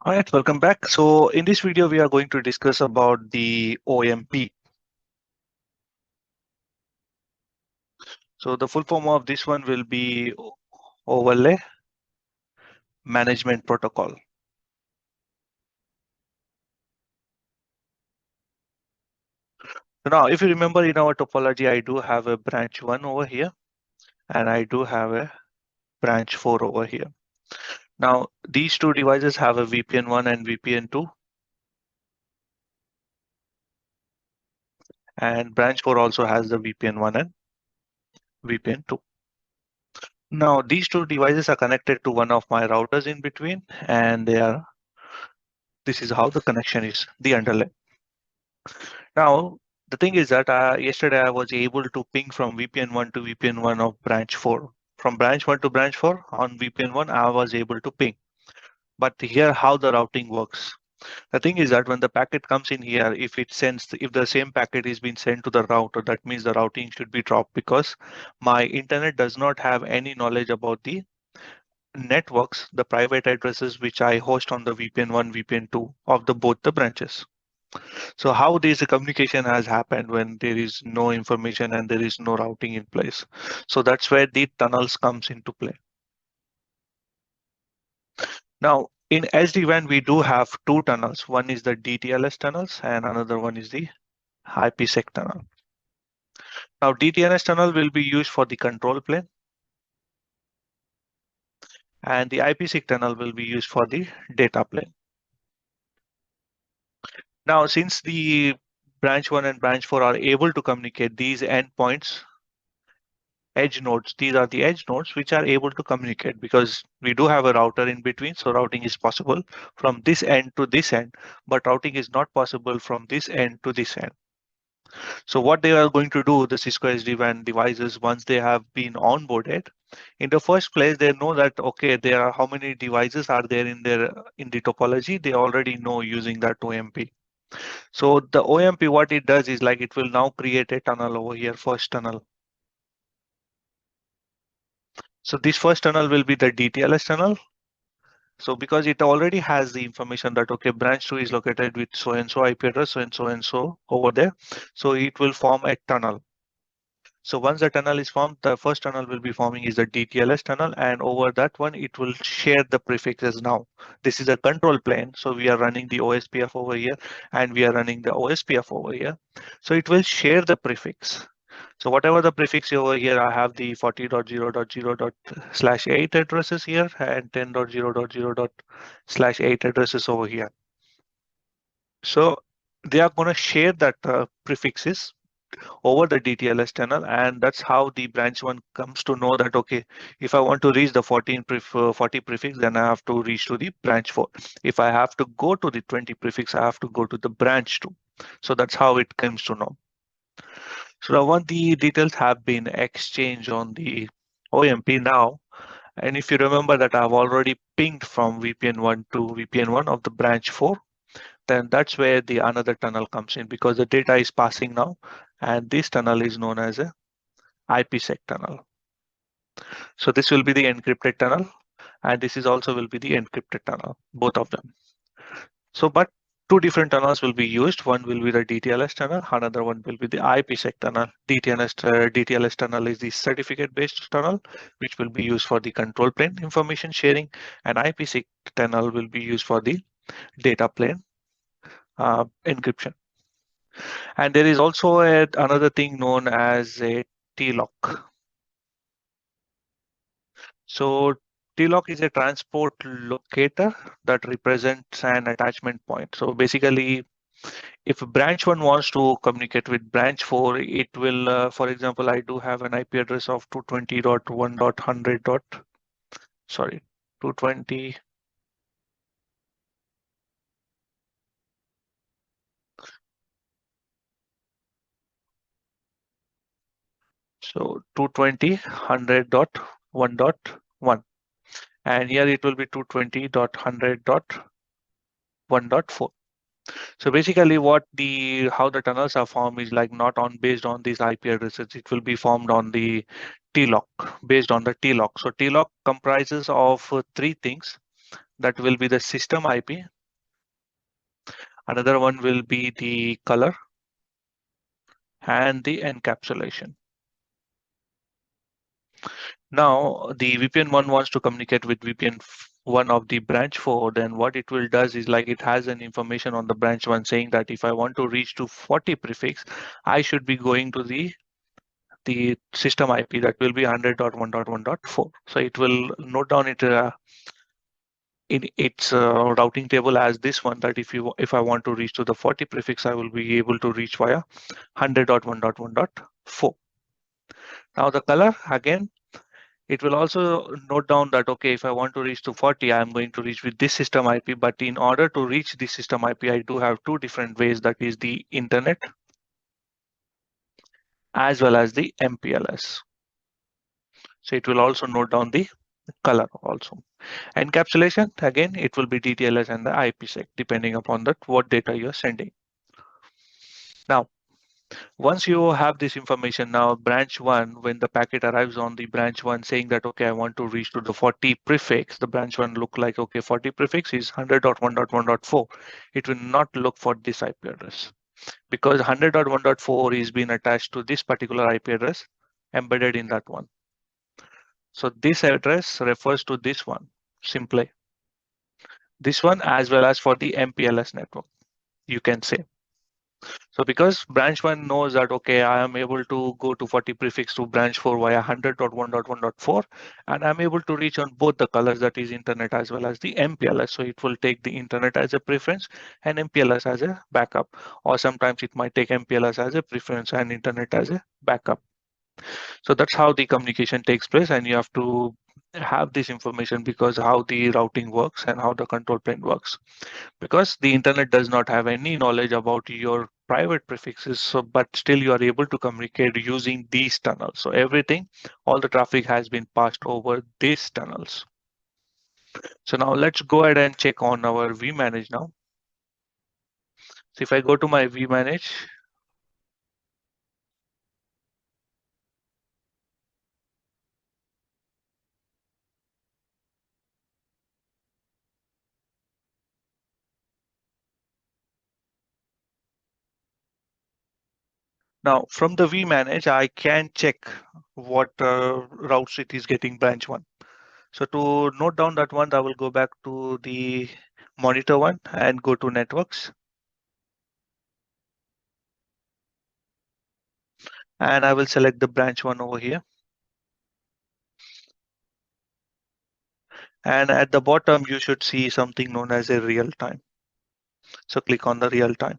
All right, welcome back. So in this video, we are going to discuss about the OMP. So the full form of this one will be Overlay Management Protocol. So now, if you remember in our topology, I do have a branch 1 over here, and I do have a branch 4 over here. Now, these two devices have a VPN 1 and VPN 2, and branch 4 also has the VPN 1 and VPN 2. Now, these two devices are connected to one of my routers in between, and this is how the connection is, the underlay. Now, the thing is that yesterday I was able to ping from VPN 1 to VPN 1 of branch 4. From branch 1 to branch 4 on VPN 1, I was able to ping. But here, how the routing works. The thing is that when the packet comes in here, if the same packet is being sent to the router, that means the routing should be dropped because my internet does not have any knowledge about the networks, the private addresses which I host on the VPN 1, VPN 2 of both the branches. So how this communication has happened when there is no information and there is no routing in place. So that's where the tunnels comes into play. Now in SD-WAN, we do have two tunnels. One is the DTLS tunnels and another one is the IPsec tunnel. Now DTLS tunnel will be used for the control plane and the IPsec tunnel will be used for the data plane. Now, since the branch 1 and branch 4 are able to communicate, these endpoints, edge nodes, these are the edge nodes which are able to communicate because we do have a router in between. So routing is possible from this end to this end, but routing is not possible from this end to this end. So what they are going to do, the Cisco SD-WAN devices, once they have been onboarded, in the first place, they know that, okay, there are how many devices are there in the topology. They already know using that OMP. So the OMP, what it does is like it will now create a tunnel over here, first tunnel. So this first tunnel will be the DTLS tunnel. So because it already has the information that, okay, branch 2 is located with so-and-so IP address, so-and-so over there. So it will form a tunnel. So once the tunnel is formed, the first tunnel will be forming is the DTLS tunnel, and over that one, it will share the prefixes now. This is a control plane. So we are running the OSPF over here, and we are running the OSPF over here. So it will share the prefix. So whatever the prefix over here, I have the 40.0.0./8 addresses here and 10.0.0./8 addresses over here. So they are going to share that prefixes over the DTLS tunnel, and that's how the branch 1 comes to know that, okay, if I want to reach the 40 prefix, then I have to reach to the branch 4. If I have to go to the 20 prefix, I have to go to the branch 2. So that's how it comes to know. So now once the details have been exchanged on the OMP now, and if you remember that I've already pinged from VPN 1 to VPN 1 of the branch 4, then that's where the another tunnel comes in because the data is passing now, and this tunnel is known as a IPsec tunnel. So this will be the encrypted tunnel, and this is also will be the encrypted tunnel, both of them. So, but two different tunnels will be used. One will be the DTLS tunnel, another one will be the IPsec tunnel. DTLS tunnel is the certificate-based tunnel, which will be used for the control plane information sharing, and IPsec tunnel will be used for the data plane encryption. And there is also another thing known as a TLOC. So TLOC is a transport locator that represents an attachment point. So basically, if branch 1 wants to communicate with branch 4, it will, for example, I do have an IP address of 220.1.100. Sorry, 220. So 220.100.1.1. And here it will be 220.100.1.4. So basically how the tunnels are formed is like not on based on these IP addresses. It will be formed on the TLOC, based on the TLOC. So TLOC comprises of three things. That will be the system IP. Another one will be the color and the encapsulation. Now, the VPN 1 wants to communicate with VPN 1 of the branch 4. Then what it will does is like it has an information on the branch 1 saying that if I want to reach to 40 prefix, I should be going to the system IP that will be 100.1.1.4. So it will note down it in its routing table as this one, that if I want to reach to the 40 prefix, I will be able to reach via 100.1.1.4. Now the color again, it will also note down that, okay, if I want to reach to 40, I'm going to reach with this system IP. But in order to reach this system IP, I do have two different ways, that is the internet as well as the MPLS. So it will also note down the color also. Encapsulation, again, it will be DTLS and the IPsec, depending upon that what data you're sending. Now, once you have this information, now branch 1, when the packet arrives on the branch 1 saying that, okay, I want to reach to the 40 prefix, the branch 1 look like, okay, 40 prefix is 100.1.1.4. It will not look for this IP address because 100.1.4 is being attached to this particular IP address embedded in that one. So this address refers to this one, simply. This one as well as for the MPLS network, you can say. So because branch 1 knows that, okay, I am able to go to 40 prefix to branch 4 via 100.1.1.4, and I'm able to reach on both the colors, that is internet as well as the MPLS. So it will take the internet as a preference and MPLS as a backup, or sometimes it might take MPLS as a preference and internet as a backup. So that's how the communication takes place, and you have to have this information because how the routing works and how the control plane works, because the internet does not have any knowledge about your private prefixes, so but still you are able to communicate using these tunnels. So everything, all the traffic has been passed over these tunnels. So now let's go ahead and check on our vManage now. So if I go to my vManage, now from the vManage, I can check what routes it is getting branch 1. So to note down that one, I will go back to the monitor one and go to networks. And I will select the branch 1 over here. And at the bottom, you should see something known as a real time. So click on the real time.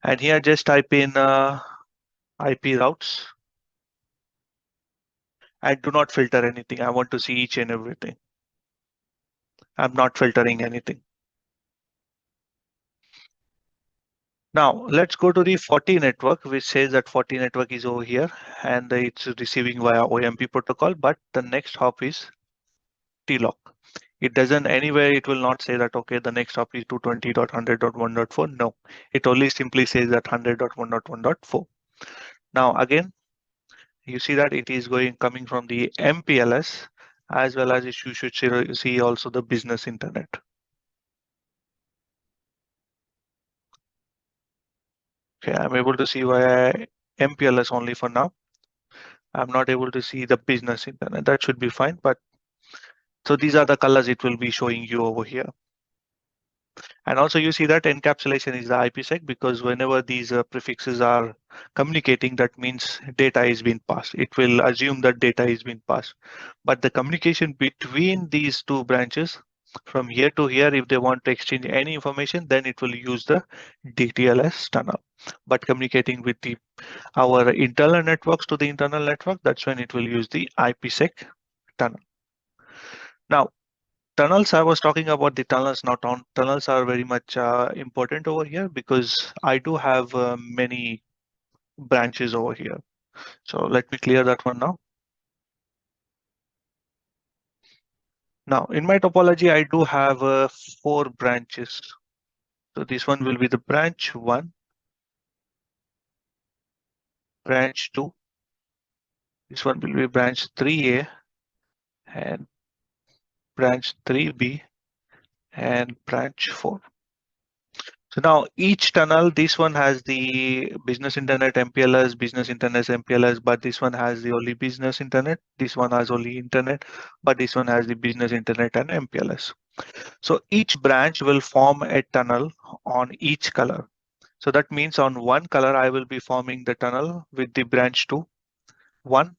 And here just type in IP routes and do not filter anything. I want to see each and everything. I'm not filtering anything. Now let's go to the 40 network, which says that 40 network is over here and it's receiving via OMP protocol, but the next hop is TLOC. It doesn't anywhere, it will not say that, okay, the next hop is 220.100.1.4. No, it only simply says that 100.1.1.4. Now again, you see that it is coming from the MPLS as well as you should see also the business internet. Okay, I'm able to see via MPLS only for now. I'm not able to see the business internet. That should be fine. But so these are the colors it will be showing you over here. And also you see that encapsulation is the IPsec, because whenever these prefixes are communicating, that means data is being passed. It will assume that data is being passed. But the communication between these two branches from here to here, if they want to exchange any information, then it will use the DTLS tunnel. But communicating with our internal networks to the internal network, that's when it will use the IPsec tunnel. Now, tunnels, I was talking about the tunnels. Now, tunnels are very much important over here because I do have many branches over here. So let me clear that one now. Now, in my topology, I do have 4 branches. So this one will be the branch 1, branch 2. This one will be branch 3A and branch 3B and branch 4. So now each tunnel, this one has the business internet MPLS, business internet MPLS, but this one has the only business internet. This one has only internet, but this one has the business internet and MPLS. So each branch will form a tunnel on each color. So that means on one color, I will be forming the tunnel with the branch 2, one,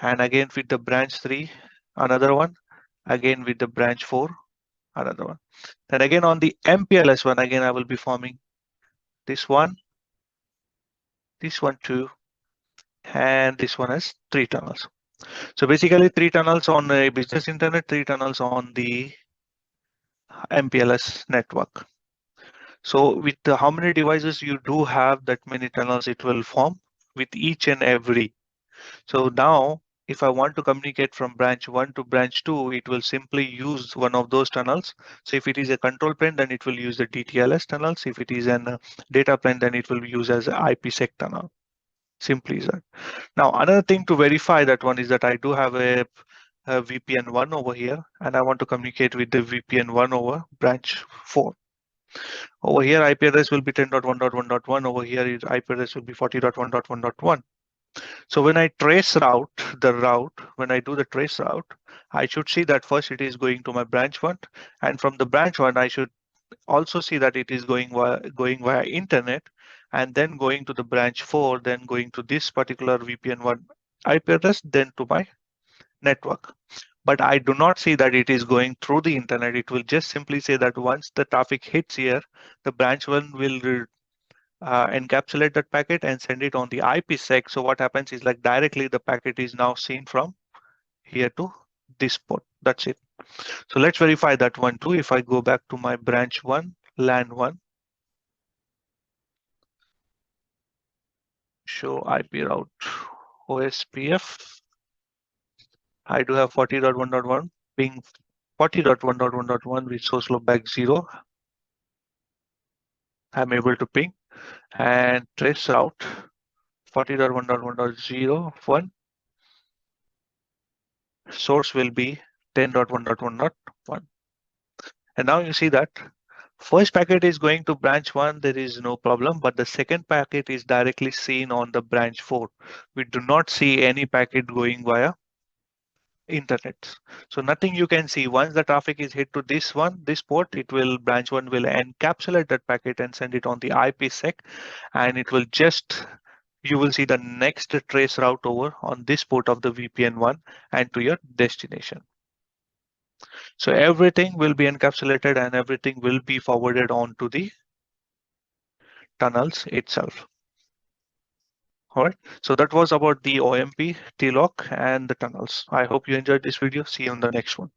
and again with the branch 3, another one, again with the branch 4, another one. Then again on the MPLS one, again I will be forming this one too, and this one has 3 tunnels. So basically 3 tunnels on a business internet, 3 tunnels on the MPLS network. So with how many devices you do have, that many tunnels it will form with each and every. So now if I want to communicate from branch 1 to branch 2, it will simply use one of those tunnels. So if it is a control plane, then it will use the DTLS tunnels. If it is a data plane, then it will use as an IPsec tunnel. Simply that. Now, another thing to verify that one is that I do have a VPN 1 over here, and I want to communicate with the VPN 1 over branch 4. Over here, IP address will be 10.1.1.1. Over here, IP address will be 40.1.1.1. So when I trace when I do the trace route, I should see that first it is going to my branch 1, and from the branch 1, I should also see that it is going via internet, and then going to the branch 4, then going to this particular VPN 1 IP address, then to my network. But I do not see that it is going through the internet. It will just simply say that once the traffic hits here, the branch 1 will encapsulate that packet and send it on the IPsec. So what happens is like directly the packet is now seen from here to this port. That's it. So let's verify that one too. If I go back to my branch 1, LAN 1, show IP route OSPF, I do have 40.1.1 ping 40.1.1.1 with source loop back 0. I'm able to ping and trace route 40.1.1.0.1. Source will be 10.1.1.1. And now you see that first packet is going to branch 1, there is no problem, but the second packet is directly seen on the branch 4. We do not see any packet going via internet. So nothing you can see. Once the traffic is hit to this port, it will branch 1 will encapsulate that packet and send it on the IPsec, and it will just you will see the next trace route over on this port of the VPN 1 and to your destination. So everything will be encapsulated and everything will be forwarded on to the tunnels itself. All right. So that was about the OMP, TLOC, and the tunnels. I hope you enjoyed this video. See you on the next one.